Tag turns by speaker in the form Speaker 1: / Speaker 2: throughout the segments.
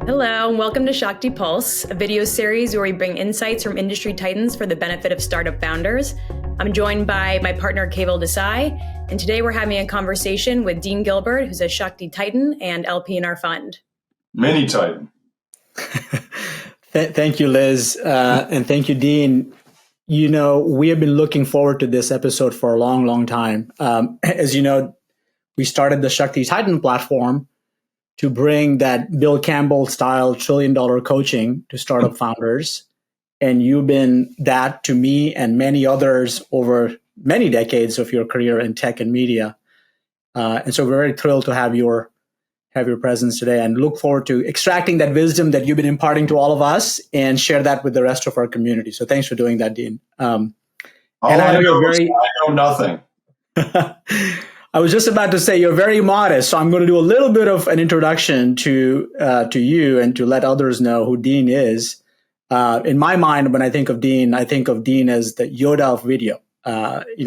Speaker 1: Hello, and welcome to Shakti Pulse, a video series where we bring insights from industry titans for the benefit of startup founders. I'm joined by my partner, Keval Desai, and today we're having a conversation with Dean Gilbert, who's a Shakti Titan and LP in our fund.
Speaker 2: Mini Titan.
Speaker 3: Thank you, Liz, and thank you, Dean. You know, we have been looking forward to this episode for a long, long time. As you know, we started the Shakti Titan platform to bring that Bill Campbell style $1 trillion coaching to startup founders. And you've been that to me and many others over many decades of your career in tech and media. And so we're very thrilled to have your presence today and look forward to extracting that wisdom that you've been imparting to all of us and share that with the rest of our community. So thanks for doing that, Dean.
Speaker 2: I know nothing.
Speaker 3: I was just about to say you're very modest, so I'm going to do a little bit of an introduction to you and to let others know who Dean is. In my mind, when I think of Dean as the Yoda of video.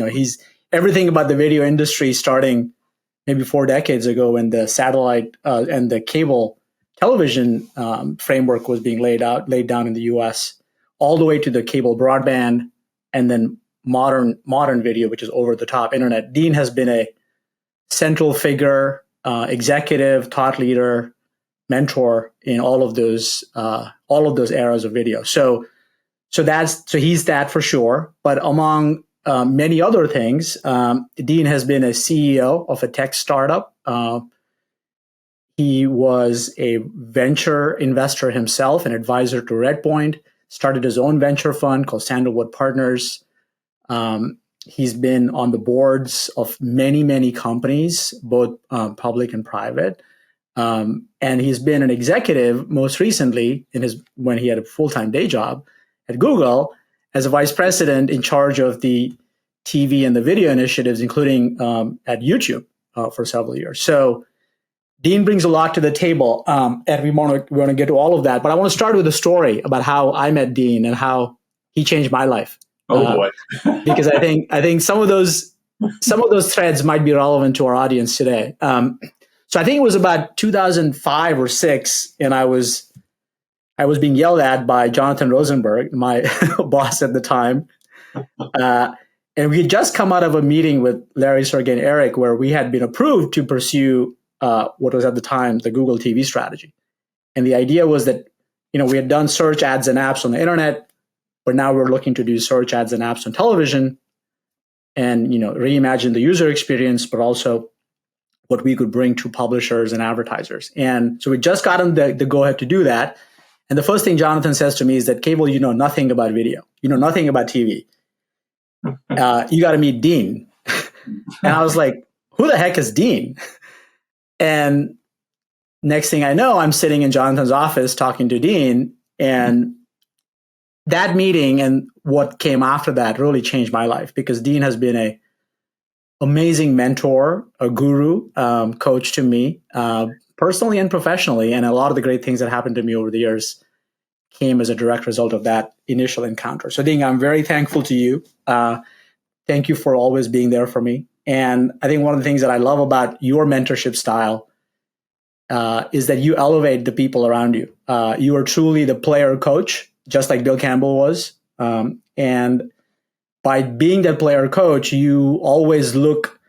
Speaker 3: He's everything about the video industry, starting maybe 4 decades ago when the satellite and the cable television framework was being laid down in the U.S., all the way to the cable broadband, and then modern video, which is over the top internet. Dean has been a central figure, executive, thought leader, mentor in all of those eras of video. So he's that for sure. But among many other things, Dean has been a CEO of a tech startup. He was a venture investor himself, an advisor to Redpoint, started his own venture fund called Sandalwood Partners. He's been on the boards of many, many companies, both public and private. And he's been an executive most recently when he had a full-time day job at Google as a vice president in charge of the TV and the video initiatives, including at YouTube for several years. So Dean brings a lot to the table, and we want to get to all of that. But I want to start with a story about how I met Dean and how he changed my life.
Speaker 2: Oh boy!
Speaker 3: Because I think some of those threads might be relevant to our audience today. So I think it was about 2005 or 6, and I was being yelled at by Jonathan Rosenberg, my boss at the time, and we had just come out of a meeting with Larry, Sergey, and Eric, where we had been approved to pursue what was at the time the Google TV strategy. And the idea was that we had done search ads and apps on the internet, but now we're looking to do search ads and apps on television and, reimagine the user experience, but also what we could bring to publishers and advertisers. And so we just got him the go-ahead to do that. And the first thing Jonathan says to me is that, Keval, you know nothing about video. You know nothing about TV. You got to meet Dean. And I was like, who the heck is Dean? And next thing I know, I'm sitting in Jonathan's office talking to Dean, and that meeting and what came after that really changed my life, because Dean has been an amazing mentor, a guru, coach to me, personally and professionally. And a lot of the great things that happened to me over the years came as a direct result of that initial encounter. So Dean, I'm very thankful to you. Thank you for always being there for me. And I think one of the things that I love about your mentorship style is that you elevate the people around you. You are truly the player coach, just like Bill Campbell was. And by being that player coach, you always look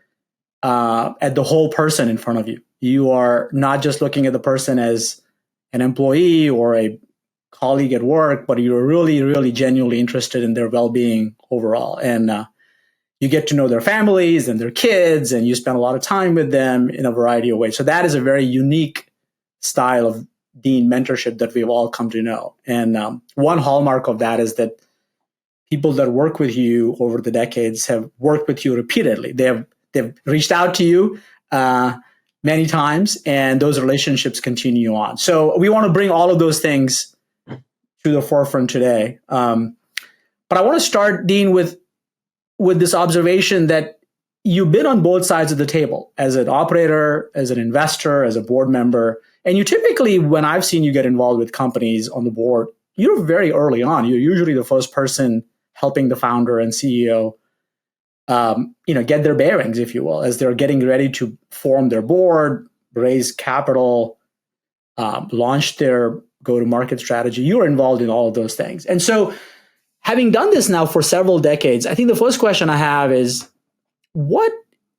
Speaker 3: at the whole person in front of you. You are not just looking at the person as an employee or a colleague at work, but you're really, really genuinely interested in their well-being overall. And you get to know their families and their kids, and you spend a lot of time with them in a variety of ways. So that is a very unique style of Dean mentorship that we've all come to know. And one hallmark of that is that people that work with you over the decades have worked with you repeatedly. They've reached out to you many times, and those relationships continue on. So we want to bring all of those things to the forefront today. But I want to start, Dean, with this observation that you've been on both sides of the table as an operator, as an investor, as a board member. And you typically, when I've seen you get involved with companies on the board, you're very early on. You're usually the first person helping the founder and CEO, get their bearings, if you will, as they're getting ready to form their board, raise capital, launched their go-to-market strategy. You were involved in all of those things. And so having done this now for several decades, I think the first question I have is, what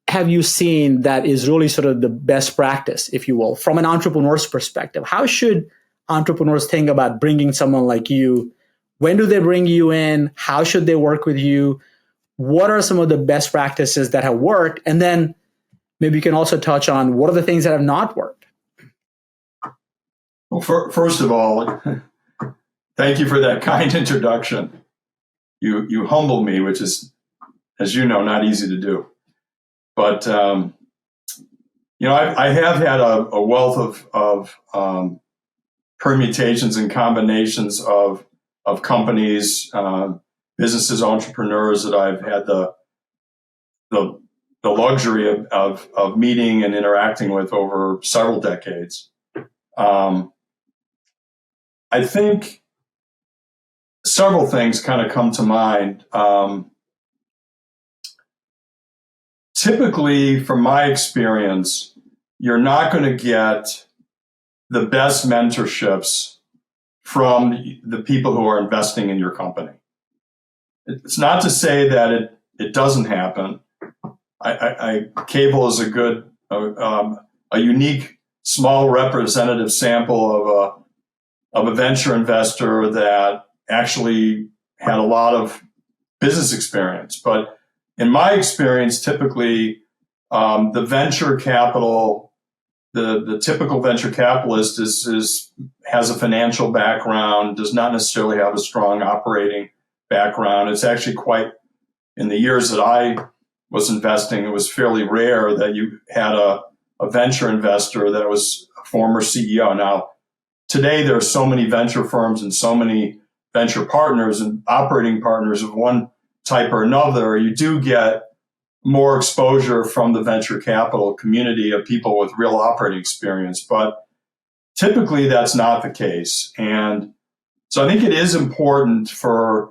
Speaker 3: have you seen that is really sort of the best practice, if you will, from an entrepreneur's perspective? How should entrepreneurs think about bringing someone like you? When do they bring you in? How should they work with you? What are some of the best practices that have worked? And then maybe you can also touch on what are the things that have not worked?
Speaker 2: Well, first of all, thank you for that kind introduction. You humble me, which is, as you know, not easy to do. But I have had a wealth of permutations and combinations of companies, businesses, entrepreneurs that I've had the luxury of meeting and interacting with over several decades. I think several things kind of come to mind. Typically, from my experience, you're not going to get the best mentorships from the people who are investing in your company. It's not to say that it doesn't happen. Cable is a good, a unique, small representative sample of a venture investor that actually had a lot of business experience. But in my experience, typically, the venture capital, the typical venture capitalist has a financial background, does not necessarily have a strong operating background. It's actually quite, in the years that I was investing, it was fairly rare that you had a venture investor that was a former CEO. Now, today there are so many venture firms and so many venture partners and operating partners of one type or another. You do get more exposure from the venture capital community of people with real operating experience, but typically that's not the case. And so I think it is important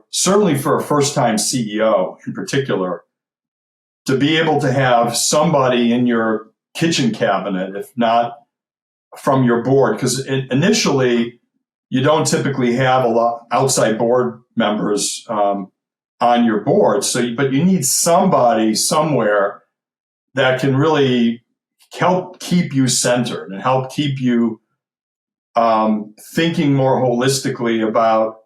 Speaker 2: certainly for a first-time CEO in particular, to be able to have somebody in your kitchen cabinet, if not from your board, because initially you don't typically have a lot outside board members on your board. But you need somebody somewhere that can really help keep you centered and help keep you thinking more holistically about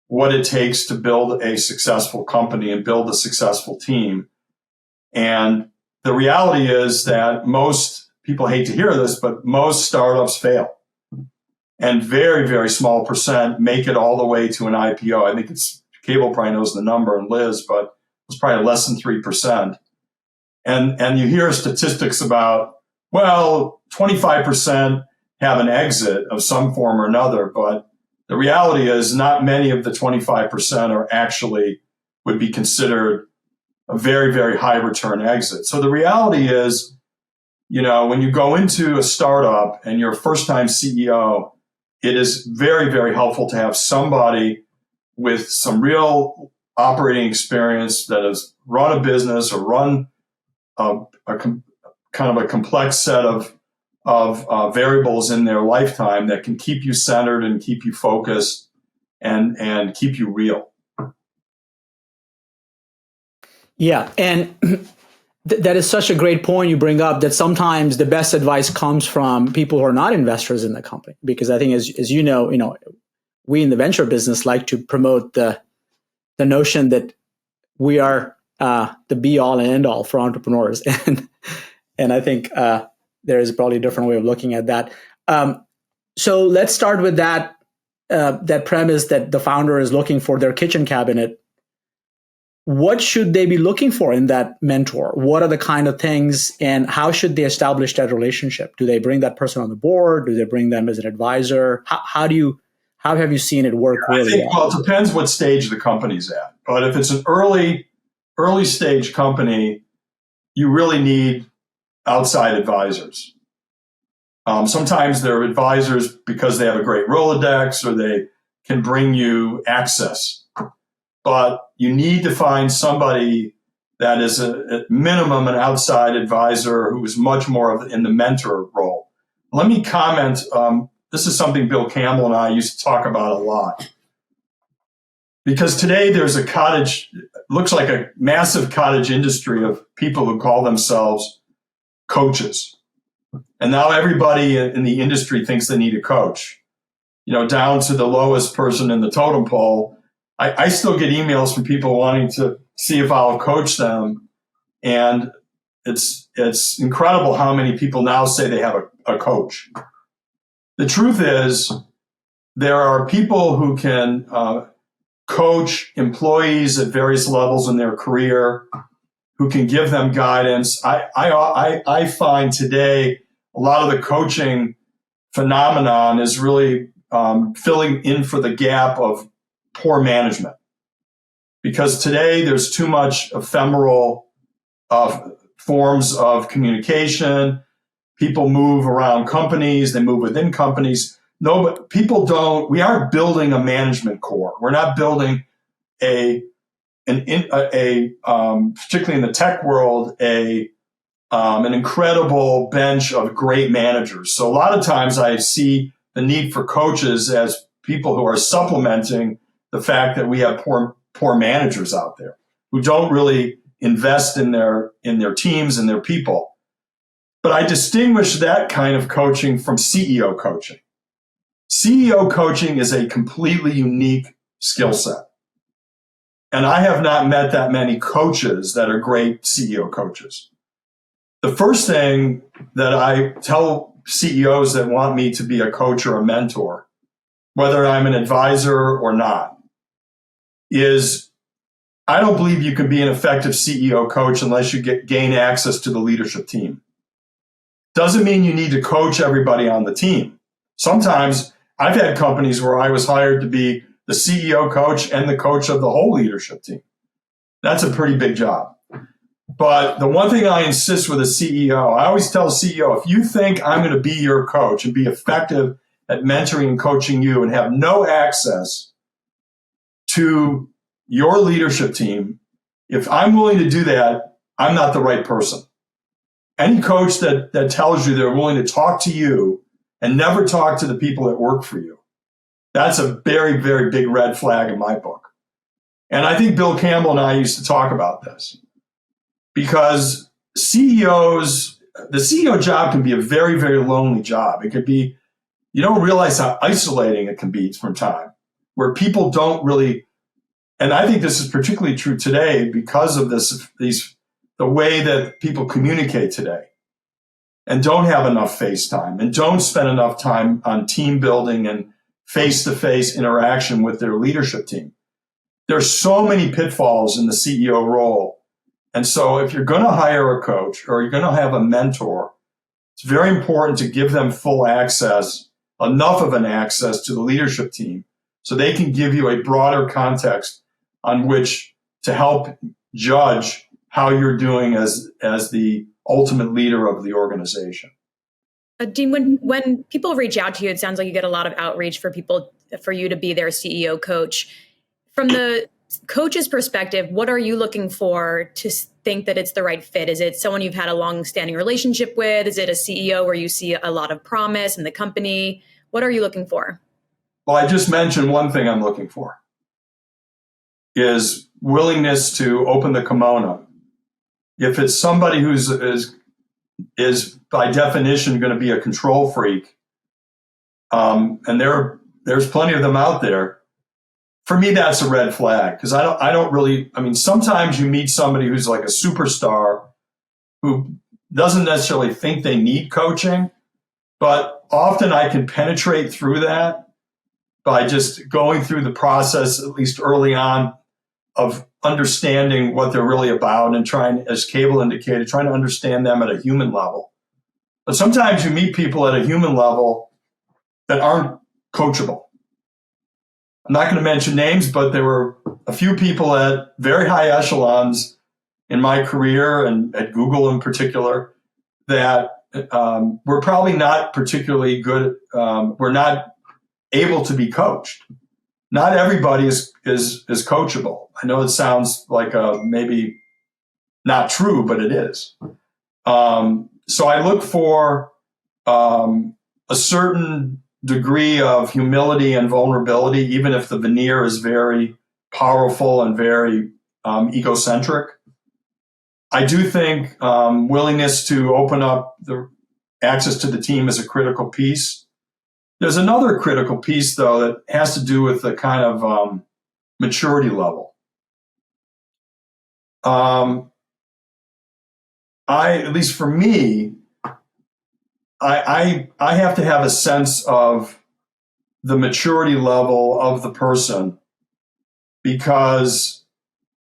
Speaker 2: what it takes to build a successful company and build a successful team. And the reality is that most people hate to hear this, but most startups fail. And very, very small percent make it all the way to an IPO. I think Cable probably knows the number, and Liz, but it's probably less than 3%. And you hear statistics about, 25% have an exit of some form or another, but the reality is not many of the 25% are actually would be considered a very, very high return exit. So the reality is, when you go into a startup and you're a first time CEO, it is very, very helpful to have somebody with some real operating experience that has run a business or run kind of a complex set of variables in their lifetime that can keep you centered and keep you focused and keep you real.
Speaker 3: Yeah. And that is such a great point you bring up, that sometimes the best advice comes from people who are not investors in the company. Because I think, as you know, we in the venture business like to promote the notion that we are the be all and end all for entrepreneurs. And I think there is probably a different way of looking at that. So let's start with that premise that the founder is looking for their kitchen cabinet. What should they be looking for in that mentor? What are the kind of things, and how should they establish that relationship? Do they bring that person on the board? Do they bring them as an advisor? How have you seen it work really well?
Speaker 2: Well, it depends what stage the company's at. But if it's an early stage company, you really need outside advisors. Sometimes they're advisors because they have a great Rolodex or they can bring you access. But you need to find somebody that is at minimum an outside advisor who is much more in the mentor role. Let me comment this is something Bill Campbell and I used to talk about a lot. Because today there's looks like a massive cottage industry of people who call themselves coaches. And now everybody in the industry thinks they need a coach, down to the lowest person in the totem pole. I still get emails from people wanting to see if I'll coach them. And it's incredible how many people now say they have a coach. The truth is, there are people who can coach employees at various levels in their career, who can give them guidance. I find today a lot of the coaching phenomenon is really filling in for the gap of poor management. Because today there's too much ephemeral forms of communication. People move around companies, they move within companies. No, but we aren't building a management core. We're not building particularly in the tech world, an incredible bench of great managers. So a lot of times I see the need for coaches as people who are supplementing the fact that we have poor managers out there who don't really invest in their teams and their people. But I distinguish that kind of coaching from CEO coaching. CEO coaching is a completely unique skill set. And I have not met that many coaches that are great CEO coaches. The first thing that I tell CEOs that want me to be a coach or a mentor, whether I'm an advisor or not, is I don't believe you can be an effective CEO coach unless you gain access to the leadership team. Doesn't mean you need to coach everybody on the team. Sometimes I've had companies where I was hired to be the CEO coach and the coach of the whole leadership team. That's a pretty big job. But the one thing I insist with a CEO, I always tell a CEO, if you think I'm going to be your coach and be effective at mentoring and coaching you and have no access to your leadership team, if I'm willing to do that, I'm not the right person. Any coach that tells you they're willing to talk to you and never talk to the people that work for you, that's a very, very big red flag in my book. And I think Bill Campbell and I used to talk about this because the CEO job can be a very, very lonely job. It could be, you don't realize how isolating it can be from time, where people don't really, and I think this is particularly true today because of the way that people communicate today and don't have enough face time and don't spend enough time on team building and face-to-face interaction with their leadership team. There's so many pitfalls in the CEO role. And so if you're going to hire a coach or you're going to have a mentor, it's very important to give them full access, enough of an access to the leadership team so they can give you a broader context on which to help judge how you're doing as the ultimate leader of the organization.
Speaker 1: Dean, when people reach out to you, it sounds like you get a lot of outreach for you to be their CEO coach. From the coach's perspective, what are you looking for to think that it's the right fit? Is it someone you've had a long-standing relationship with? Is it a CEO where you see a lot of promise in the company? What are you looking for?
Speaker 2: Well, I just mentioned one thing I'm looking for is willingness to open the kimono. If it's somebody who's is by definition going to be a control freak, and there's plenty of them out there, for me that's a red flag because I don't really. I mean, sometimes you meet somebody who's like a superstar who doesn't necessarily think they need coaching, but often I can penetrate through that by just going through the process, at least early on, of understanding what they're really about and trying, as Cable indicated, trying to understand them at a human level. But sometimes you meet people at a human level that aren't coachable. I'm not going to mention names, but there were a few people at very high echelons in my career and at Google in particular that were probably not particularly good, were not able to be coached. Not everybody is coachable. I know it sounds like maybe not true, but it is. So I look for a certain degree of humility and vulnerability, even if the veneer is very powerful and very egocentric. I do think willingness to open up the access to the team is a critical piece. There's another critical piece, though, that has to do with the kind of maturity level. At least for me, I have to have a sense of the maturity level of the person, because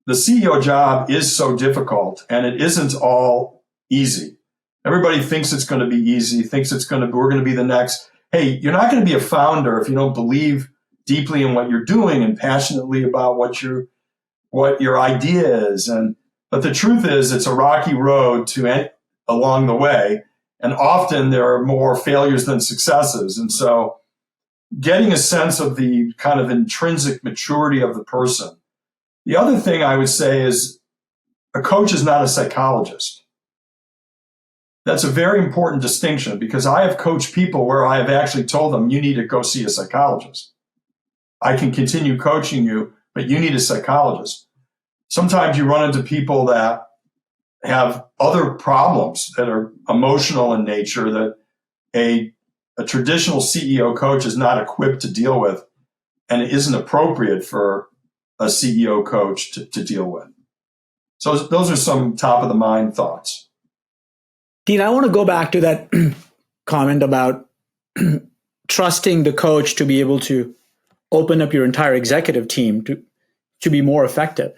Speaker 2: the CEO job is so difficult and it isn't all easy. Everybody thinks it's going to be easy, thinks we're going to be the next. Hey, you're not going to be a founder if you don't believe deeply in what you're doing and passionately about what your idea is. But the truth is, it's a rocky road along the way. And often there are more failures than successes. And so getting a sense of the kind of intrinsic maturity of the person. The other thing I would say is a coach is not a psychologist. That's a very important distinction, because I have coached people where I have actually told them, you need to go see a psychologist. I can continue coaching you, but you need a psychologist. Sometimes you run into people that have other problems that are emotional in nature that a traditional CEO coach is not equipped to deal with, and it isn't appropriate for a CEO coach to deal with. So those are some top of the mind thoughts.
Speaker 3: Dean, I want to go back to that comment about trusting the coach to be able to open up your entire executive team to be more effective.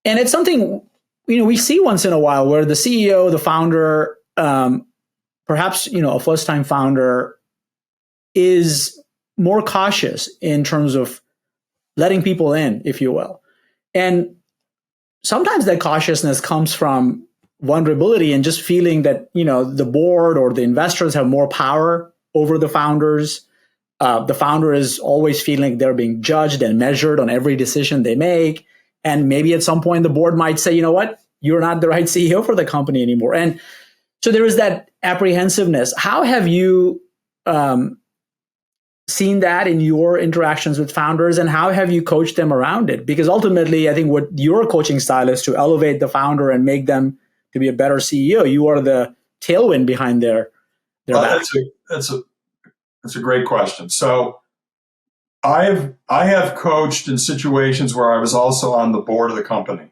Speaker 3: And it's something, we see once in a while where the CEO, the founder, perhaps, a first-time founder is more cautious in terms of letting people in, if you will. And sometimes that cautiousness comes from vulnerability and just feeling that, the board or the investors have more power over the founders. The founder is always feeling they're being judged and measured on every decision they make. And maybe at some point the board might say, you know what, you're not the right CEO for the company anymore. And so there is that apprehensiveness. How have you seen that in your interactions with founders, and how have you coached them around it? Because ultimately, I think what your coaching style is to elevate the founder and make them to be a better CEO. You are the tailwind behind their back.
Speaker 2: That's a great question. So I have coached in situations where I was also on the board of the company.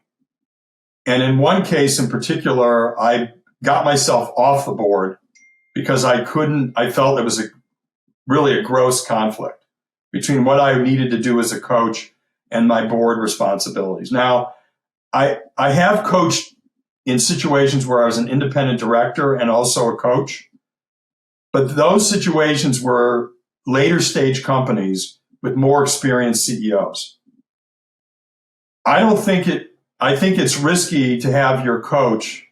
Speaker 2: And in one case in particular, I got myself off the board because I felt there was really a gross conflict between what I needed to do as a coach and my board responsibilities. Now, I have coached in situations where I was an independent director and also a coach, but those situations were later stage companies with more experienced CEOs. I think it's risky to have your coach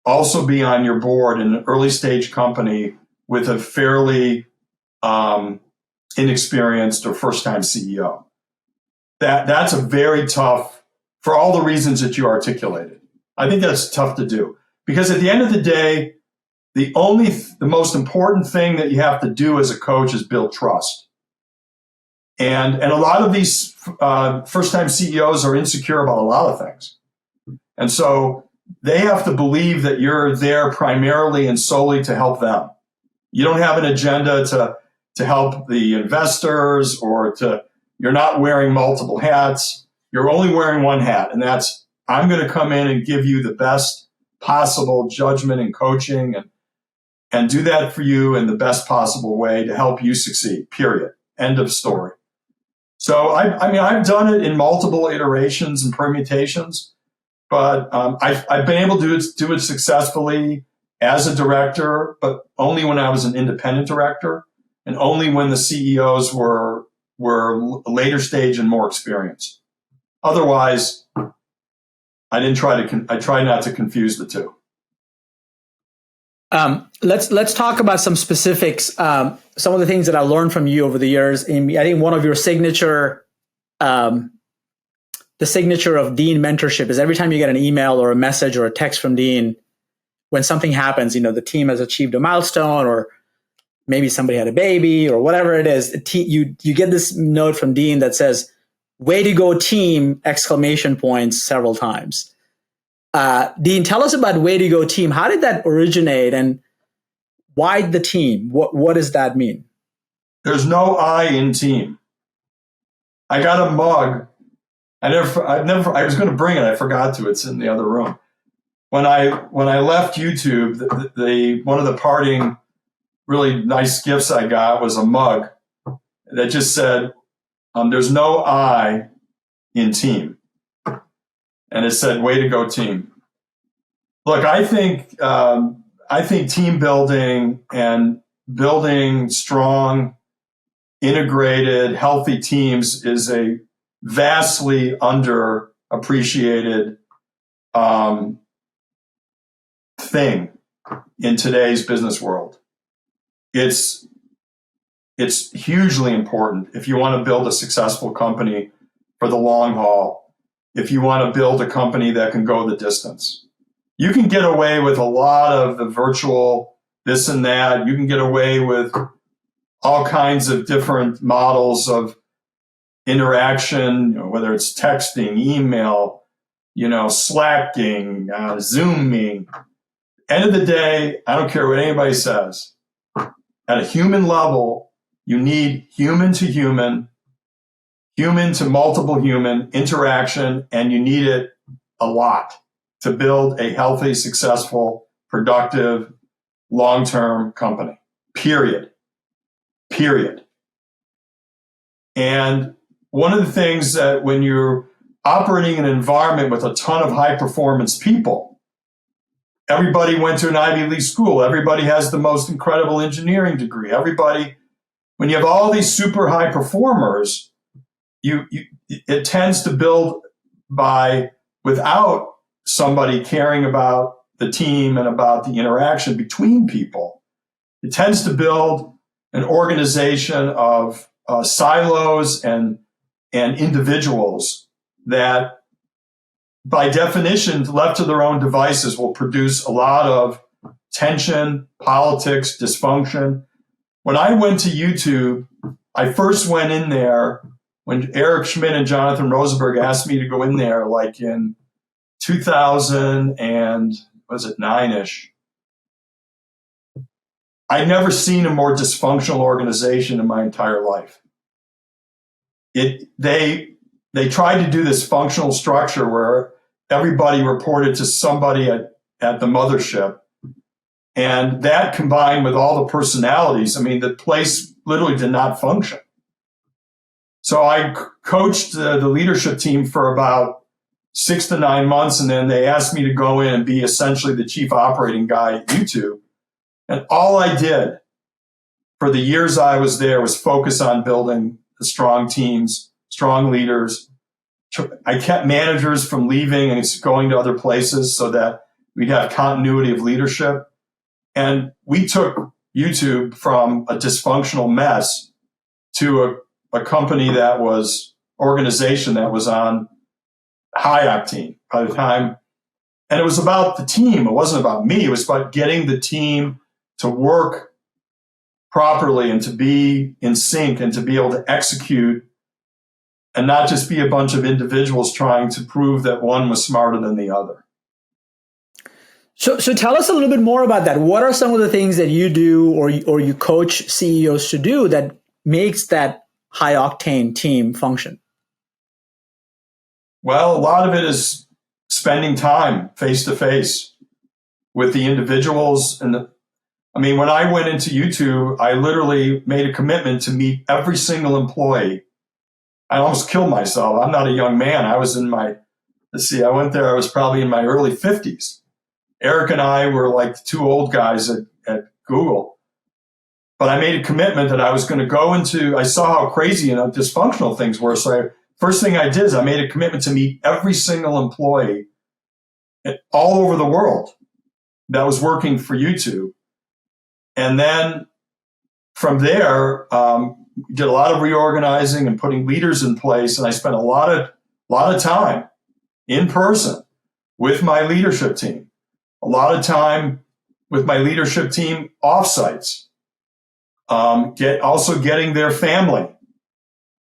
Speaker 2: also be on your board in an early stage company with a fairly inexperienced or first-time CEO. That's a very tough, for all the reasons that you articulated. I think that's tough to do, because at the end of the day, the most important thing that you have to do as a coach is build trust. And a lot of these first-time CEOs are insecure about a lot of things. And so they have to believe that you're there primarily and solely to help them. You don't have an agenda to help the investors, or you're not wearing multiple hats. You're only wearing one hat, and that's, I'm going to come in and give you the best possible judgment and coaching and do that for you in the best possible way to help you succeed, period. End of story. So I've done it in multiple iterations and permutations, but I've been able to do it successfully as a director, but only when I was an independent director, and only when the CEOs were later stage and more experienced. Otherwise, I try not to confuse the two.
Speaker 3: Let's talk about some specifics. Some of the things that I learned from you over the years. I think one of your signature, the signature of Dean mentorship is every time you get an email or a message or a text from Dean, when something happens, the team has achieved a milestone or maybe somebody had a baby or whatever it is, you get this note from Dean that says, "Way to go, team!" exclamation points several times. Dean, tell us about Way to Go Team. How did that originate, and why the team? What does that mean?
Speaker 2: There's no I in team. I got a mug. I was going to bring it. I forgot to. It's in the other room. When I left YouTube, one of the parting really nice gifts I got was a mug that just said, "There's no I in team," and it said, "Way to go, team." Look, I think team building and building strong, integrated, healthy teams is a vastly underappreciated thing in today's business world. It's hugely important if you want to build a successful company for the long haul, if you want to build a company that can go the distance. You can get away with a lot of the virtual this and that. You can get away with all kinds of different models of interaction, whether it's texting, email, Slacking, Zooming. End of the day, I don't care what anybody says. At a human level, you need human to multiple human interaction, and you need it a lot to build a healthy, successful, productive, long-term company. Period. And one of the things that when you're operating in an environment with a ton of high-performance people, everybody went to an Ivy League school, everybody has the most incredible engineering degree, when you have all these super high performers, it tends to build without somebody caring about the team and about the interaction between people. It tends to build an organization of silos and individuals that, by definition, left to their own devices, will produce a lot of tension, politics, dysfunction. When I went to YouTube, I first went in there when Eric Schmidt and Jonathan Rosenberg asked me to go in there, like in 2009-ish. I'd never seen a more dysfunctional organization in my entire life. They tried to do this functional structure where everybody reported to somebody at the mothership. And that combined with all the personalities, the place literally did not function. So I coached the leadership team for about 6 to 9 months, and then they asked me to go in and be essentially the chief operating guy at YouTube. And all I did for the years I was there was focus on building strong teams, strong leaders. I kept managers from leaving and going to other places so that we'd have continuity of leadership. And we took YouTube from a dysfunctional mess to a company that was organization that was on high octane by the time. And it was about the team. It wasn't about me. It was about getting the team to work properly and to be in sync and to be able to execute and not just be a bunch of individuals trying to prove that one was smarter than the other.
Speaker 3: So tell us a little bit more about that. What are some of the things that you do or you coach CEOs to do that makes that high octane team function?
Speaker 2: Well, a lot of it is spending time face to face with the individuals. And when I went into YouTube, I literally made a commitment to meet every single employee. I almost killed myself. I'm not a young man. I was I went there, I was probably in my early 50s. Eric and I were like the two old guys at Google. But I made a commitment that I was going to go I saw how crazy and dysfunctional things were. So first thing I did is I made a commitment to meet every single employee all over the world that was working for YouTube. And then from there, did a lot of reorganizing and putting leaders in place. And I spent a lot of time in person with my leadership team, a lot of time with my leadership team offsites. Also getting their family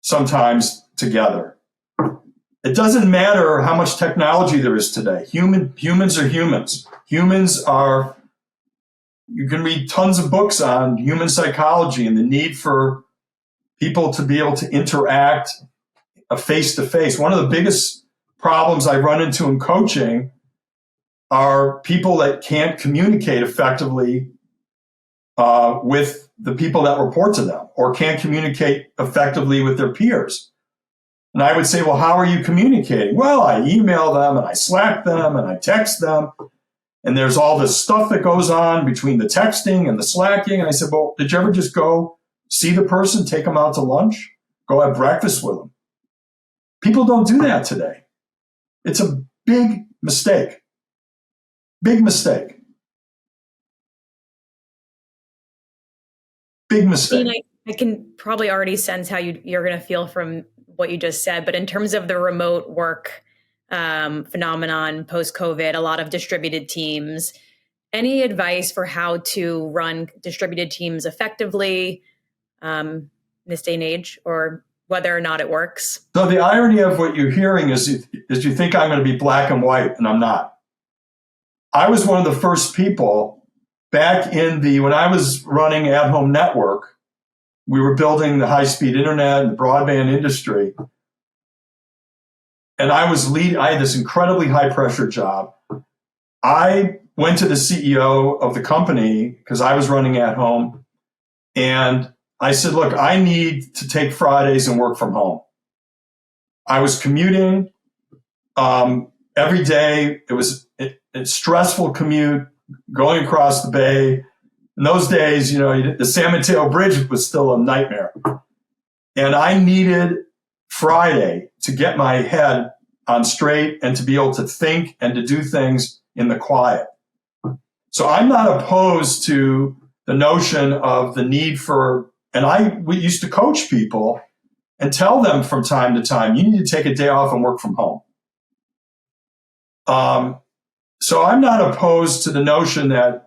Speaker 2: sometimes together. It doesn't matter how much technology there is today. Humans are humans. You can read tons of books on human psychology and the need for people to be able to interact face to face. One of the biggest problems I run into in coaching are people that can't communicate effectively with the people that report to them, or can't communicate effectively with their peers. And I would say, well, how are you communicating? Well, I email them and I Slack them and I text them. And there's all this stuff that goes on between the texting and the Slacking. And I said, well, did you ever just go see the person, take them out to lunch, go have breakfast with them? People don't do that today. It's a big mistake. Big mistake. Big mistake.
Speaker 1: Dean, I can probably already sense how you're going to feel from what you just said, but in terms of the remote work phenomenon post-COVID, a lot of distributed teams, any advice for how to run distributed teams effectively in this day and age, or whether or not it works?
Speaker 2: So the irony of what you're hearing is you think I'm going to be black and white, and I'm not. I was one of the first people back when I was running At Home Network. We were building the high-speed internet and the broadband industry. And I had this incredibly high-pressure job. I went to the CEO of the company because I was running At Home, and I said, look, I need to take Fridays and work from home. I was commuting every day. It was a stressful commute going across the bay. In those days, the San Mateo Bridge was still a nightmare. And I needed Friday to get my head on straight and to be able to think and to do things in the quiet. So I'm not opposed to the notion of the need for, we used to coach people and tell them from time to time, you need to take a day off and work from home. So I'm not opposed to the notion that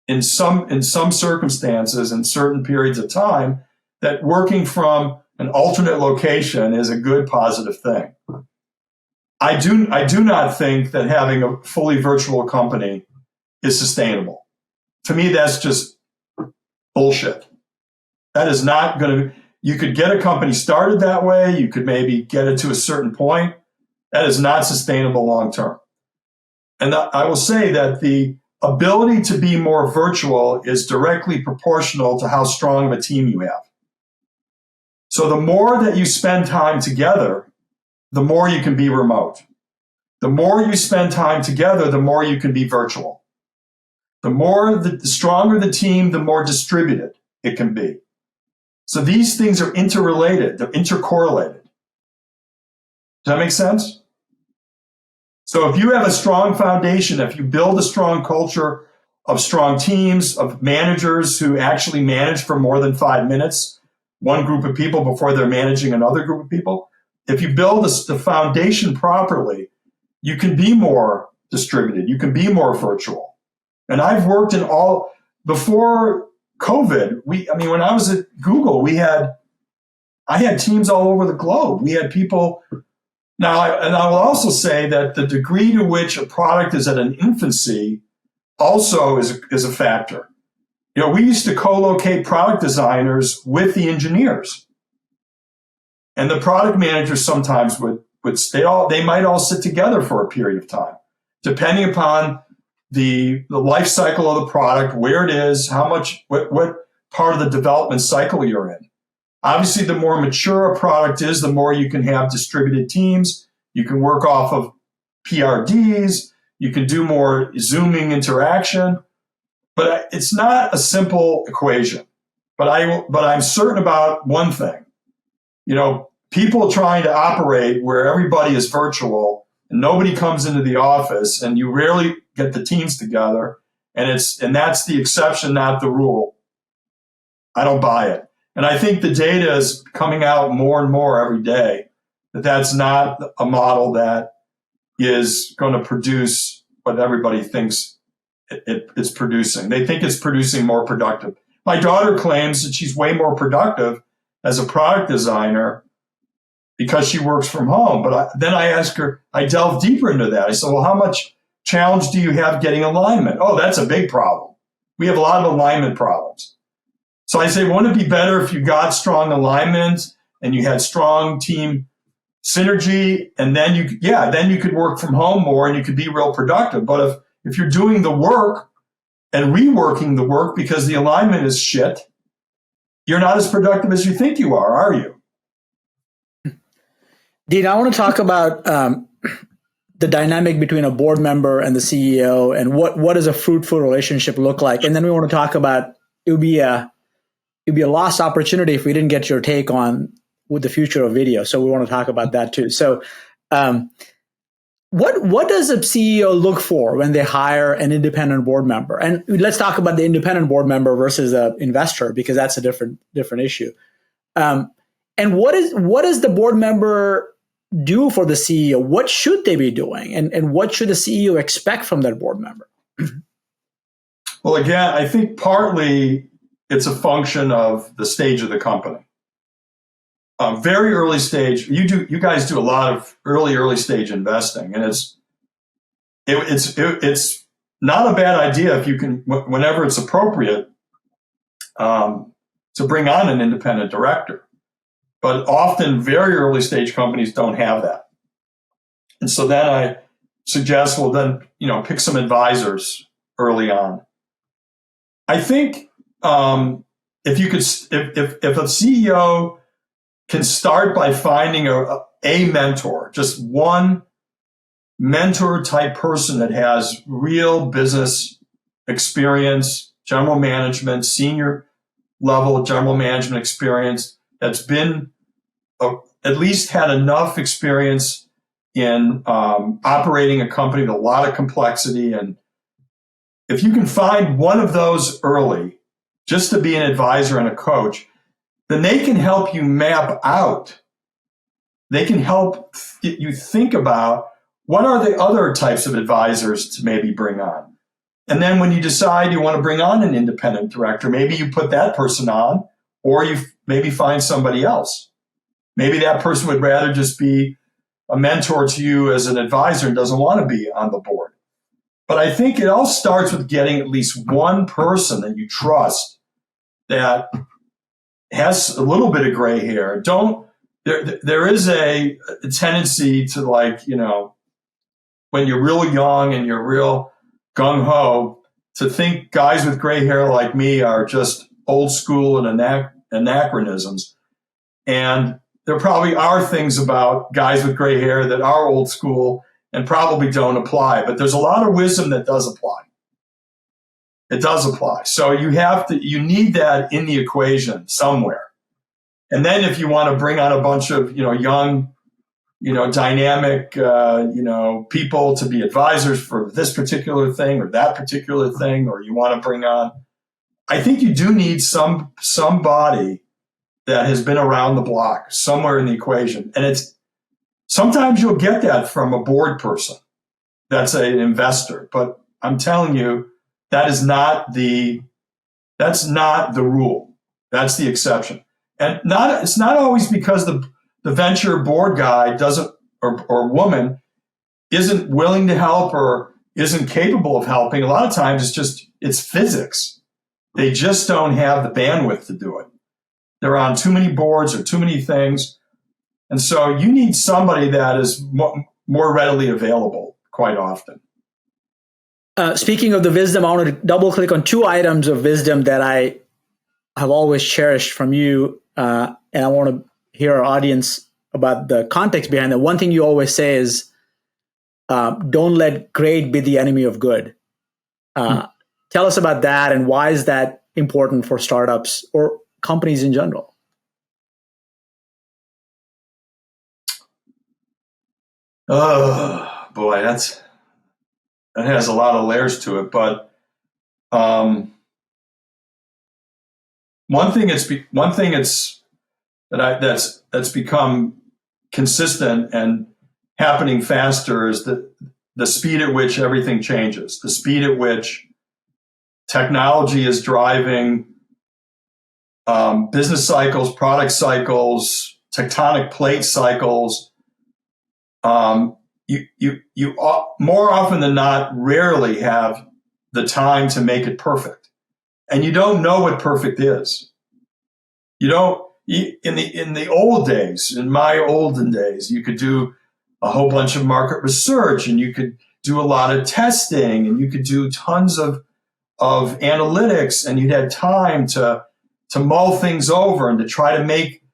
Speaker 2: in some circumstances, in certain periods of time, that working from an alternate location is a good, positive thing. I do not think that having a fully virtual company is sustainable. To me, that's just bullshit. That is not going to. You could get a company started that way. You could maybe get it to a certain point. That is not sustainable long term. And I will say that the ability to be more virtual is directly proportional to how strong of a team you have. So the more that you spend time together, the more you can be remote. The more you spend time together, the more you can be virtual. The stronger the team, the more distributed it can be. So these things are interrelated. They're intercorrelated. Does that make sense? So if you have a strong foundation, if you build a strong culture of strong teams, of managers who actually manage for more than 5 minutes, one group of people before they're managing another group of people, if you build the foundation properly, you can be more distributed. You can be more virtual. And I've worked before COVID, when I was at Google, I had teams all over the globe. We had people. Now, I will also say that the degree to which a product is at an infancy also is a factor. We used to co-locate product designers with the engineers. And the product managers sometimes they might all sit together for a period of time, depending upon the life cycle of the product, where it is, what part of the development cycle you're in. Obviously, the more mature a product is, the more you can have distributed teams. You can work off of PRDs. You can do more Zooming interaction. But it's not a simple equation. But I'm certain about one thing. People trying to operate where everybody is virtual and nobody comes into the office, and you rarely get the teams together, and that's the exception, not the rule. I don't buy it. And I think the data is coming out more and more every day that that's not a model that is going to produce what everybody thinks it's producing. They think it's producing more productive. my daughter claims that she's way more productive as a product designer because she works from home. But then I ask her, I delve deeper into that. I said, well, how much challenge do you have getting alignment? Oh, that's a big problem. We have a lot of alignment problems. So I say, wouldn't it be better if you got strong alignment and you had strong team synergy, and then you could work from home more and you could be real productive. But if you're doing the work and reworking the work because the alignment is shit, you're not as productive as you think you are you?
Speaker 3: Dean, I want to talk about the dynamic between a board member and the CEO, and what does a fruitful relationship look like? And then we want to talk about it would be a lost opportunity if we didn't get your take on with the future of video. So we want to talk about that too. So what does a CEO look for when they hire an independent board member? And let's talk about the independent board member versus an investor, because that's a different issue. And what does the board member do for the CEO? What should they be doing? And what should the CEO expect from their board member?
Speaker 2: Well, again, I think partly it's a function of the stage of the company. Very early stage, you guys do a lot of early stage investing, and it's not a bad idea if you can, whenever it's appropriate, to bring on an independent director. But often very early stage companies don't have that. And so then I suggest, well, then, pick some advisors early on. I think if a CEO can start by finding a mentor, just one mentor type person that has real business experience, general management, senior level general management experience, that's been at least had enough experience in operating a company with a lot of complexity. And if you can find one of those early, just to be an advisor and a coach, then they can help you map out. They can help you think about what are the other types of advisors to maybe bring on. And then when you decide you want to bring on an independent director, maybe you put that person on, or you maybe find somebody else. Maybe that person would rather just be a mentor to you as an advisor and doesn't want to be on the board. But I think it all starts with getting at least one person that you trust that has a little bit of gray hair. There is a tendency to, when you're real young and you're real gung-ho, to think guys with gray hair like me are just old school and anachronisms. And there probably are things about guys with gray hair that are old school and probably don't apply. But there's a lot of wisdom that does apply. It does apply. So you need that in the equation somewhere. And then if you want to bring on a bunch of, young, dynamic, people to be advisors for this particular thing or that particular thing, or you want to bring on, I think you do need somebody that has been around the block somewhere in the equation. And sometimes you'll get that from a board person that's an investor, but I'm telling you, that's not the rule. That's the exception. And it's not always because the venture board guy doesn't, or woman isn't willing to help or isn't capable of helping. A lot of times it's physics. They just don't have the bandwidth to do it. They're on too many boards or too many things. And so you need somebody that is more readily available quite often.
Speaker 3: Speaking of the wisdom, I want to double click on two items of wisdom that I have always cherished from you. And I want to hear our audience about the context behind it. One thing you always say is, don't let great be the enemy of good. Tell us about that, and why is that important for startups or companies in general?
Speaker 2: Oh boy, that has a lot of layers to it. But one thing that's become consistent and happening faster is the speed at which everything changes, the speed at which technology is driving business cycles, product cycles, tectonic plate cycles. You more often than not rarely have the time to make it perfect, and you don't know what perfect is. You don't. In the old days, in my olden days, you could do a whole bunch of market research, and you could do a lot of testing, and you could do tons of analytics, and you'd have time to mull things over and to try to make,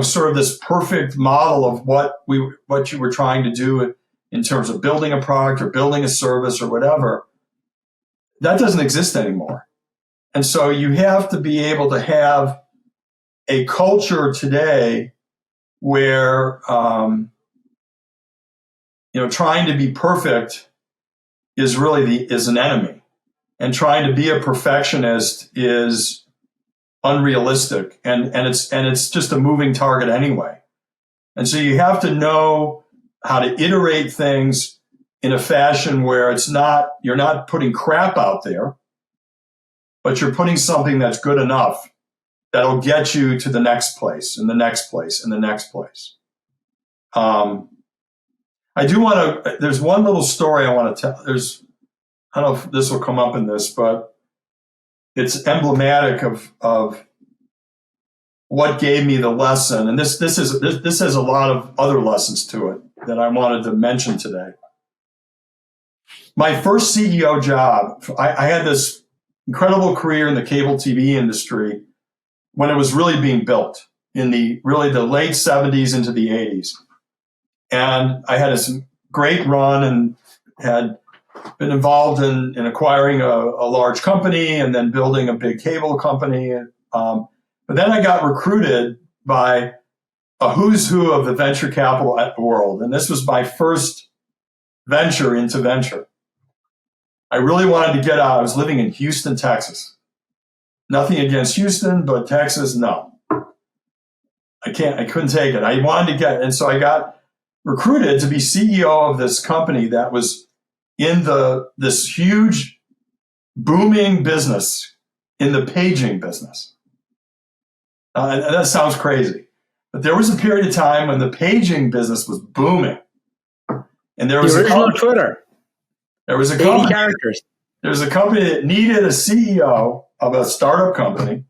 Speaker 2: sort of this perfect model of what you were trying to do in terms of building a product or building a service or whatever. That doesn't exist anymore. And so you have to be able to have a culture today where, trying to be perfect is really is an enemy, and trying to be a perfectionist is unrealistic, and it's just a moving target anyway. And so you have to know how to iterate things in a fashion where you're not putting crap out there, but you're putting something that's good enough that'll get you to the next place and the next place and the next place. There's one little story I want to tell. I don't know if this will come up in this, but it's emblematic of what gave me the lesson. And this has a lot of other lessons to it that I wanted to mention today. My first CEO job, I had this incredible career in the cable TV industry when it was really being built in the late 70s into the 80s. And I had this great run and had been involved in acquiring a large company and then building a big cable company. But then I got recruited by a who's who of the venture capital world. And this was my first venture into venture. I really wanted to get out. I was living in Houston, Texas. Nothing against Houston, but Texas, no. I couldn't take it. I wanted to and so I got recruited to be CEO of this company that was in this huge booming business in the paging business. And that sounds crazy, but there was a period of time when the paging business was booming, and there was
Speaker 3: the original Twitter.
Speaker 2: There was a
Speaker 3: 80
Speaker 2: company.
Speaker 3: characters.
Speaker 2: There was a company that needed a CEO of a startup company.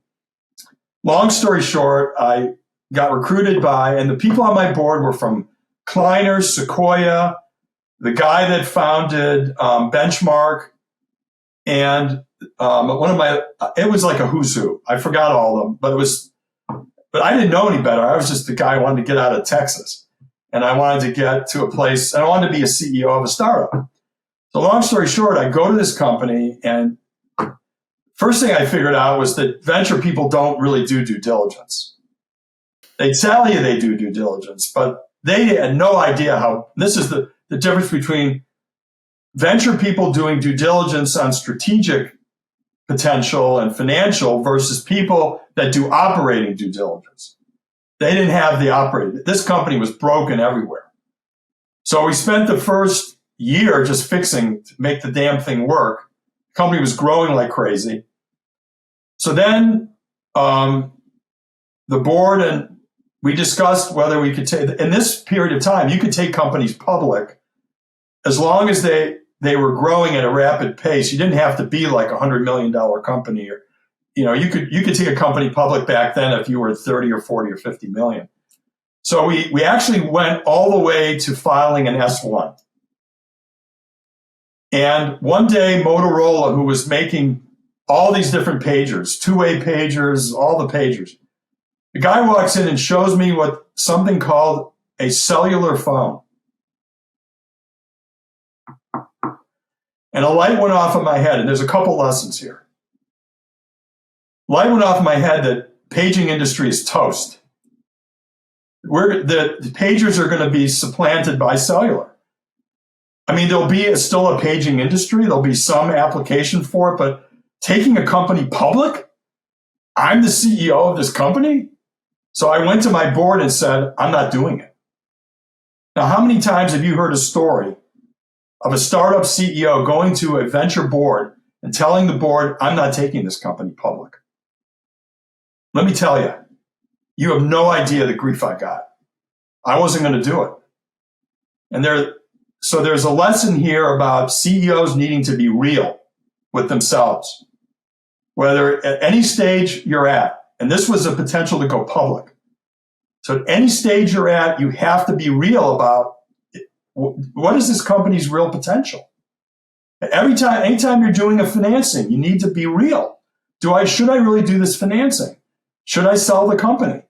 Speaker 2: Long story short, I got recruited and the people on my board were from Kleiner, Sequoia, the guy that founded Benchmark, and it was like a who's who. I forgot all of them, but I didn't know any better. I was just the guy who wanted to get out of Texas, and I wanted to get to a place, and I wanted to be a CEO of a startup. So long story short, I go to this company, and first thing I figured out was that venture people don't really do due diligence. They tell you they do due diligence, but they had no idea how. This is the difference between venture people doing due diligence on strategic potential and financial versus people that do operating due diligence. They didn't have the operating. This company was broken everywhere. So we spent the first year just fixing to make the damn thing work. The company was growing like crazy. So then the board and we discussed whether we could take, in this period of time, you could take companies public as long as they were growing at a rapid pace. You didn't have to be like $100 million company, or you could take a company public back then if you were 30 or 40 or 50 million. So we actually went all the way to filing an S1. And one day, Motorola, who was making all these different pagers, two-way pagers, all the pagers, the guy walks in and shows me something called a cellular phone. And a light went off in my head, and there's a couple lessons here. Light went off in my head that paging industry is toast. The pagers are going to be supplanted by cellular. I mean, there'll be still a paging industry. There'll be some application for it, but taking a company public, I'm the CEO of this company. So I went to my board and said, I'm not doing it. Now, how many times have you heard a story of a startup CEO going to a venture board and telling the board, I'm not taking this company public? let me tell you, you have no idea the grief I got. I wasn't going to do it. And so there's a lesson here about CEOs needing to be real with themselves, whether at any stage you're at, and this was a potential to go public. So at any stage you're at, you have to be real about what is this company's real potential. Anytime you're doing a financing, you need to be real. Should I really do this financing? Should I sell the company?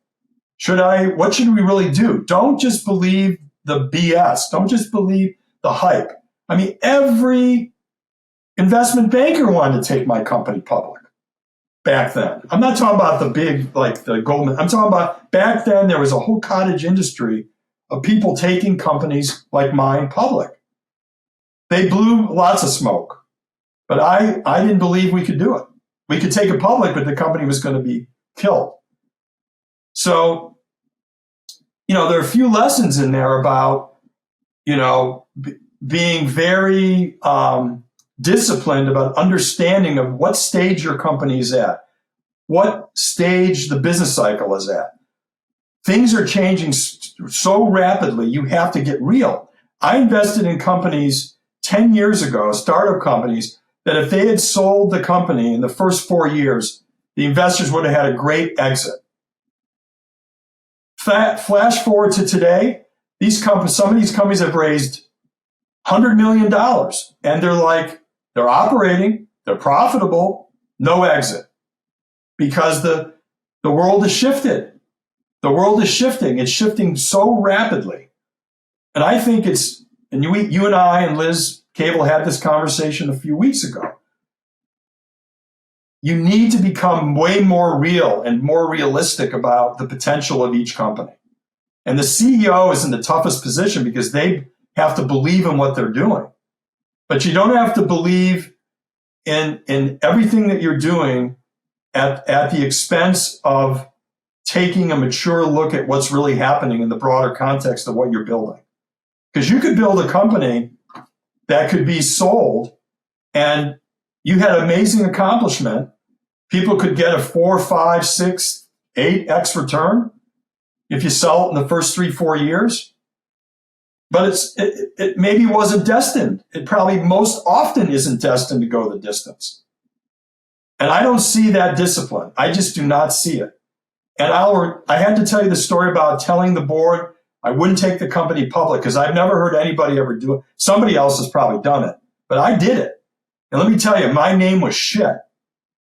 Speaker 2: What should we really do? Don't just believe the BS. Don't just believe the hype. I mean, every investment banker wanted to take my company public back then. I'm not talking about the big, like the Goldman. I'm talking about back then there was a whole cottage industry of people taking companies like mine public. They blew lots of smoke, but I didn't believe we could do it. We could take it public, but the company was going to be killed. So, there are a few lessons in there about, being very disciplined about understanding of what stage your company is at, what stage the business cycle is at. Things are changing so rapidly, you have to get real. I invested in companies 10 years ago, startup companies, that if they had sold the company in the first 4 years, the investors would have had a great exit. Flash forward to today, some of these companies have raised $100 million, and they're operating, they're profitable, no exit, because the world has shifted. The world is shifting. It's shifting so rapidly. And I think you and I and Liz Cable had this conversation a few weeks ago. You need to become way more real and more realistic about the potential of each company. And the CEO is in the toughest position because they have to believe in what they're doing. But you don't have to believe in everything that you're doing at the expense of taking a mature look at what's really happening in the broader context of what you're building. Because you could build a company that could be sold and you had amazing accomplishment. People could get a 4, 5, 6, 8x return if you sell it in the first 3-4 years. But it maybe wasn't destined. It probably most often isn't destined to go the distance. And I don't see that discipline. I just do not see it. And I had to tell you the story about telling the board I wouldn't take the company public because I've never heard anybody ever do it. Somebody else has probably done it, but I did it. And let me tell you, my name was shit.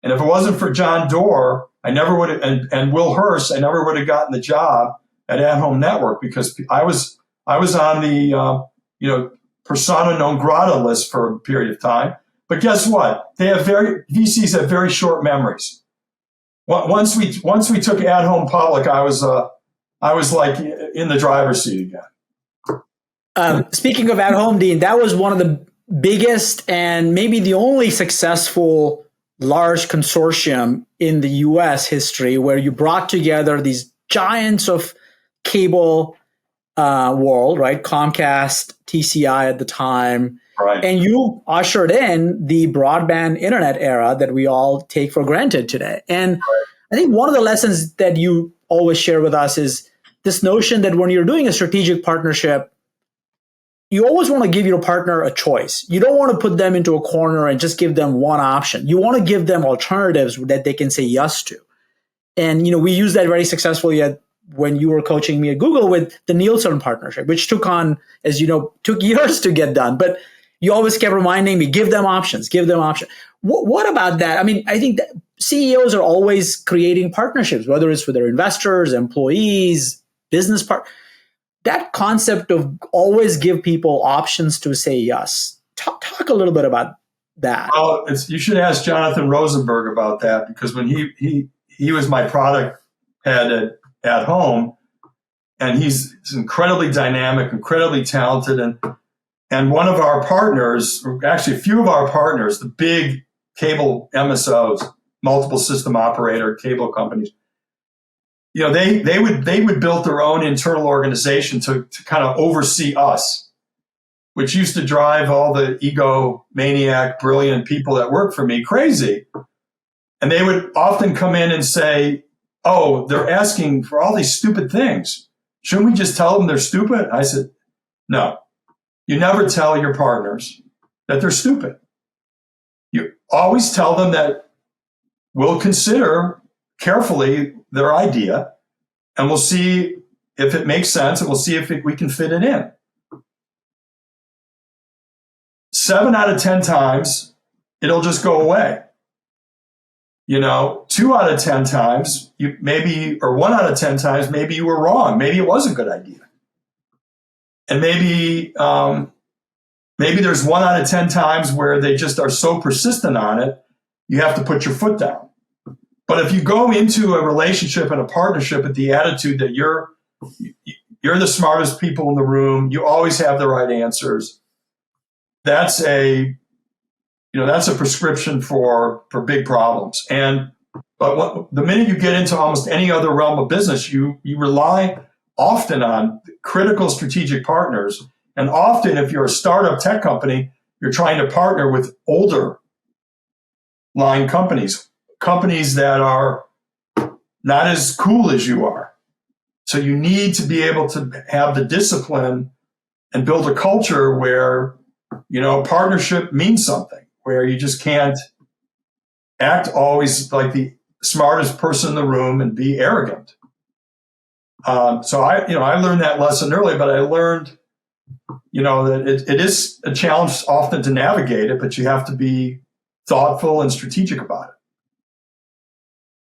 Speaker 2: And if it wasn't for John Doerr, I never would have, and Will Hurst, I never would have gotten the job at At Home Network because I was on the persona non grata list for a period of time. But guess what? VCs have very short memories. Once we took At Home public, I was like in the driver's seat again.
Speaker 3: Speaking of At Home, Dean, that was one of the biggest and maybe the only successful large consortium in the US history where you brought together these giants of cable world, right? Comcast, TCI at the time.
Speaker 2: Right.
Speaker 3: And you ushered in the broadband internet era that we all take for granted today. And
Speaker 2: right.
Speaker 3: I think one of the lessons that you always share with us is this notion that when you're doing a strategic partnership, you always want to give your partner a choice. You don't want to put them into a corner and just give them one option. You want to give them alternatives that they can say yes to. And, we used that very successfully when you were coaching me at Google with the Nielsen partnership, which took years to get done. But you always kept reminding me, give them options. What about that? I mean, I think that CEOs are always creating partnerships, whether it's with their investors, employees, business partners. That concept of always give people options to say yes. Talk a little bit about that.
Speaker 2: Well, you should ask Jonathan Rosenberg about that because when he was my product head at Home, and he's incredibly dynamic, incredibly talented, and one of our partners, or actually a few of our partners, the big cable MSOs, multiple system operator cable companies, they would build their own internal organization to kind of oversee us, which used to drive all the egomaniac, brilliant people that work for me crazy. And they would often come in and say, oh, they're asking for all these stupid things. Shouldn't we just tell them they're stupid? I said, no, you never tell your partners that they're stupid. You always tell them that we'll consider carefully their idea and we'll see if it makes sense and we'll see if we can fit it in. 7 out of 10 times, it'll just go away. 2 out of 10 times, or 1 out of 10 times, maybe you were wrong. Maybe it was a good idea. And maybe there's 1 out of 10 times where they just are so persistent on it, you have to put your foot down. But if you go into a relationship and a partnership with the attitude that you're the smartest people in the room, you always have the right answers, that's a prescription for big problems. But the minute you get into almost any other realm of business, you rely often on critical strategic partners. And often, if you're a startup tech company, you're trying to partner with older line companies that are not as cool as you are. So you need to be able to have the discipline and build a culture where, partnership means something, where you just can't act always like the smartest person in the room and be arrogant. So I learned that lesson early, but I learned, that it is a challenge often to navigate it, but you have to be thoughtful and strategic about it.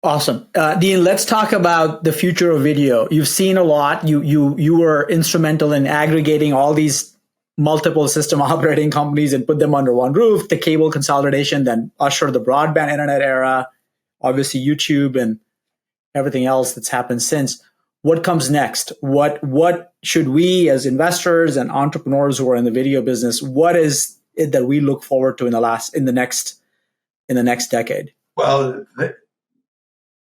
Speaker 3: Awesome. Dean, let's talk about the future of video. You've seen a lot. You were instrumental in aggregating all these multiple system operating companies and put them under one roof, the cable consolidation, then usher the broadband internet era, obviously YouTube and everything else that's happened since. What comes next? What should we as investors and entrepreneurs who are in the video business, what is it that we look forward to in the next decade?
Speaker 2: Well,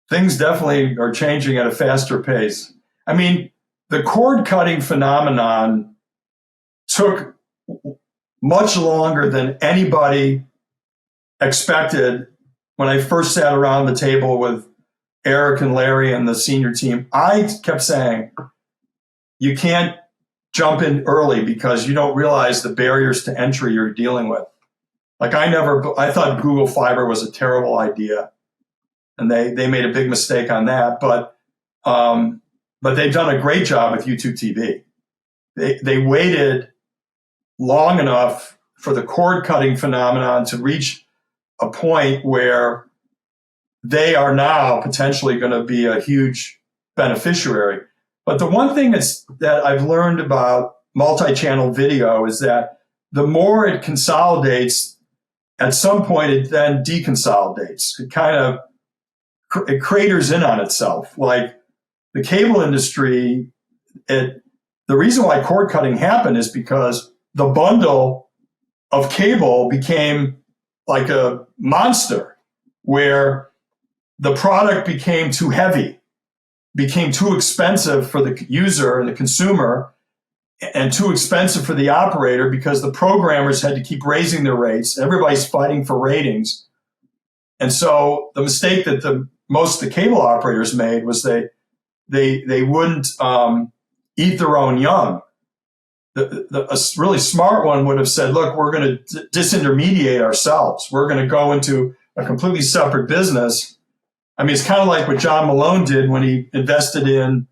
Speaker 2: things definitely are changing at a faster pace. I mean, the cord cutting phenomenon took much longer than anybody expected. When I first sat around the table with Eric and Larry and the senior team, I kept saying, you can't jump in early because you don't realize the barriers to entry you're dealing with. Like I thought Google Fiber was a terrible idea, and they made a big mistake on that. But they've done a great job with YouTube TV. They waited long enough for the cord cutting phenomenon to reach a point where they are now potentially going to be a huge beneficiary. But the one thing that I've learned about multi-channel video is that the more it consolidates, at some point it then deconsolidates. It craters in on itself. Like the cable industry, the reason why cord cutting happened is because the bundle of cable became like a monster where the product became too heavy, became too expensive for the user and the consumer, and too expensive for the operator because the programmers had to keep raising their rates. Everybody's fighting for ratings. And so the mistake that most of the cable operators made was they wouldn't eat their own young. A really smart one would have said, look, we're going to disintermediate ourselves. We're going to go into a completely separate business. I mean, it's kind of like what John Malone did when he invested in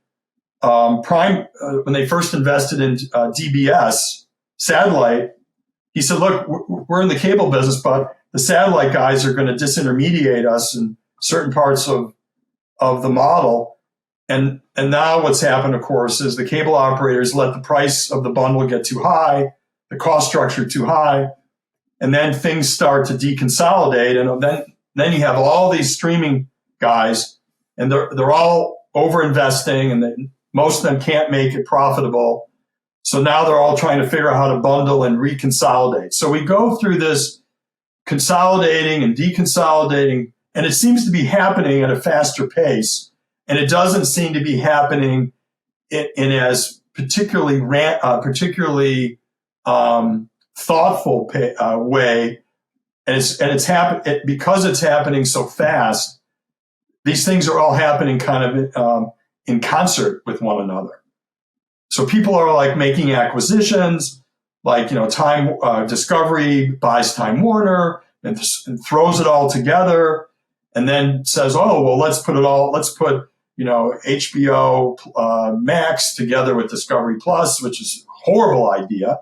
Speaker 2: Prime, when they first invested in DBS satellite. He said, look, we're in the cable business, but the satellite guys are going to disintermediate us in certain parts of the model. And now what's happened, of course, is the cable operators let the price of the bundle get too high, the cost structure too high, and then things start to deconsolidate. And then you have all these streaming guys, and they're all over-investing, and most of them can't make it profitable. So now they're all trying to figure out how to bundle and reconsolidate. So we go through this consolidating and deconsolidating, and it seems to be happening at a faster pace. And it doesn't seem to be happening in as particularly thoughtful way. And it's happened because it's happening so fast. these things are all happening kind of in concert with one another. So people are like making acquisitions, like, Time Discovery buys Time Warner and throws it all together, and then says, oh, well, let's put HBO Max together with Discovery Plus, which is a horrible idea.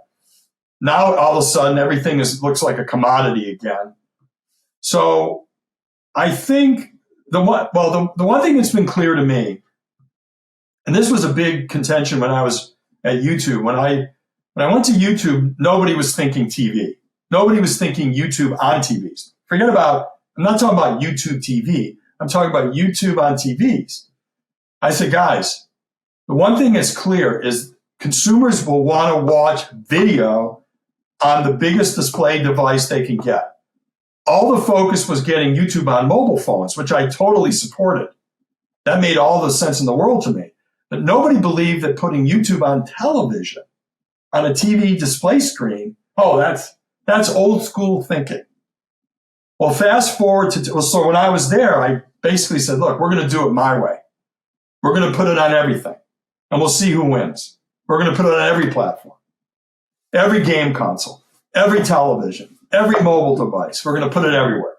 Speaker 2: Now all of a sudden everything looks like a commodity again. So I think the one thing that's been clear to me, and this was a big contention when I was at YouTube. When I went to YouTube, nobody was thinking TV. Nobody was thinking YouTube on TVs. I'm not talking about YouTube TV. I'm talking about YouTube on TVs. I said, guys, the one thing that's clear is consumers will want to watch video on the biggest display device they can get. All the focus was getting YouTube on mobile phones, which I totally supported. That made all the sense in the world to me. But nobody believed that putting YouTube on television, on a TV display screen, that's old school thinking. Well, fast forward so when I was there, I basically said, look, we're going to do it my way. We're going to put it on everything, and we'll see who wins. We're going to put it on every platform, every game console, every television, every mobile device. We're going to put it everywhere.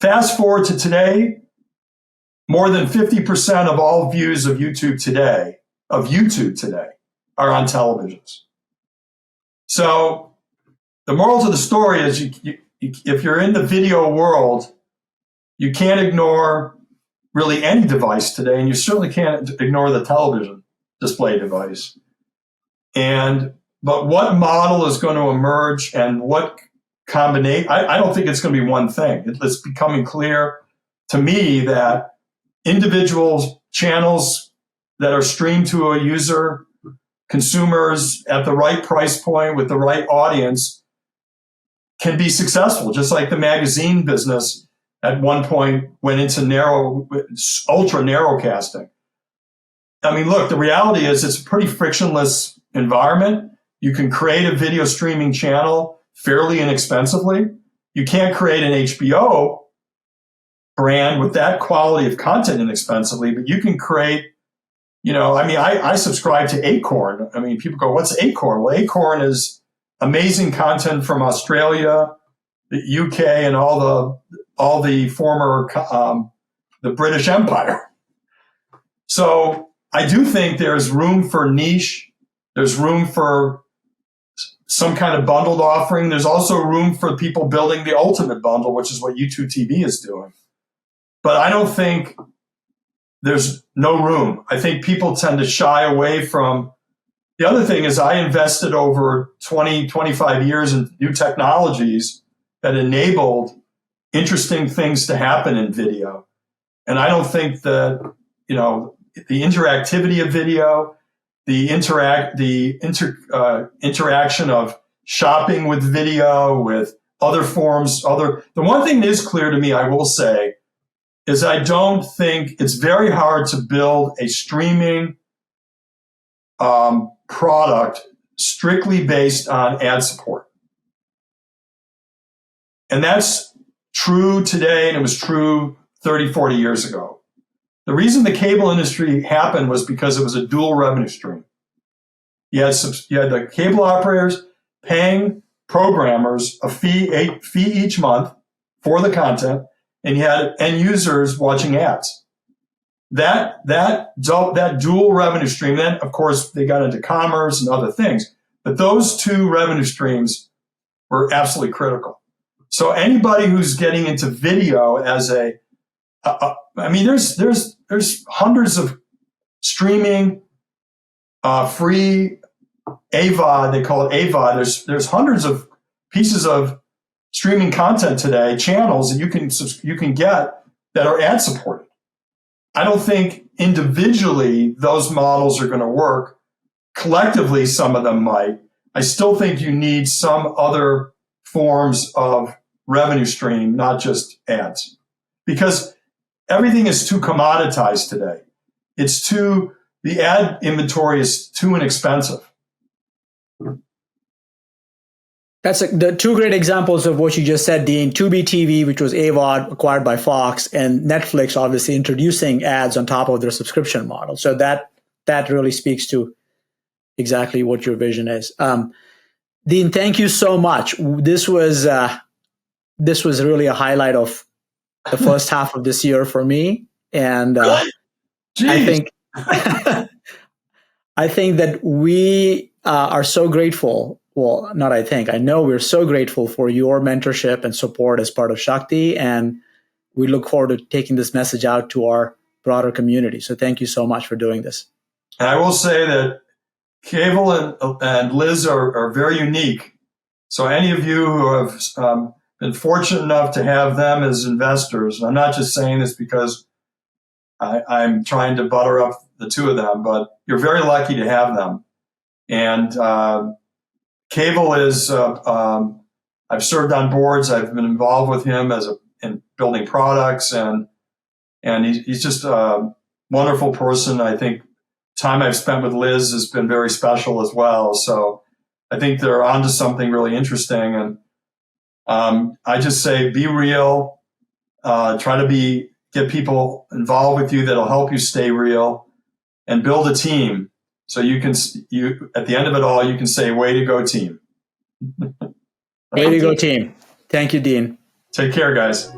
Speaker 2: Fast forward to today, more than 50% of all views of YouTube today are on televisions. So the moral to the story is if you're in the video world, you can't ignore really any device today, and you certainly can't ignore the television display device. But what model is going to emerge and what combination? I don't think it's going to be one thing. It's becoming clear to me that individual channels that are streamed to a user, consumers at the right price point with the right audience, can be successful, just like the magazine business at one point went into ultra narrowcasting. I mean, look, the reality is it's a pretty frictionless environment. You can create a video streaming channel fairly inexpensively. You can't create an HBO brand with that quality of content inexpensively, but you can create, I subscribe to Acorn. I mean, people go, what's Acorn? Well, Acorn is amazing content from Australia, the UK, and all the former, the British Empire. So I do think there's room for niche. There's room for some kind of bundled offering. There's also room for people building the ultimate bundle, which is what YouTube TV is doing. But I don't think there's no room. I think people tend to shy away from. The other thing is I invested over 20, 25 years in new technologies that enabled interesting things to happen in video. And I don't think that, the interactivity of video, the interaction of shopping with video, with other forms, the one thing that is clear to me, I will say, is I don't think it's very hard to build a streaming product strictly based on ad support. And that's true today, and it was true 30, 40 years ago. The reason the cable industry happened was because it was a dual revenue stream. You had the cable operators paying programmers a fee each month for the content, and you had end users watching ads. That dual revenue stream, then, of course, they got into commerce and other things. But those two revenue streams were absolutely critical. So anybody who's getting into video as there's hundreds of streaming, free AVOD, they call it AVOD. There's hundreds of pieces of streaming content today, channels that you can get that are ad supported. I don't think individually those models are going to work. Collectively, some of them might. I still think you need some other forms of revenue stream, not just ads, because everything is too commoditized today. The ad inventory is too inexpensive.
Speaker 3: That's the two great examples of what you just said, Dean. Tubi TV, which was AVOD, acquired by Fox, and Netflix, obviously introducing ads on top of their subscription model. So that really speaks to exactly what your vision is. Dean, thank you so much. This was really a highlight of the first half of this year for me, and I think I think that we are so grateful. Well, not I think, I know we're so grateful for your mentorship and support as part of Shakti, and we look forward to taking this message out to our broader community. So thank you so much for doing this.
Speaker 2: And I will say that Cable and Liz are very unique. So any of you who have been fortunate enough to have them as investors, and I'm not just saying this because I'm trying to butter up the two of them, but you're very lucky to have them. And Cable is, I've served on boards. I've been involved with him in building products, and he's just a wonderful person. I think time I've spent with Liz has been very special as well. So I think they're onto something really interesting. And I just say, be real. Try to get people involved with you that'll help you stay real, and build a team. So you at the end of it all, you can say, way to go, team.
Speaker 3: Way to go, team. Thank you, Dean.
Speaker 2: Take care, guys.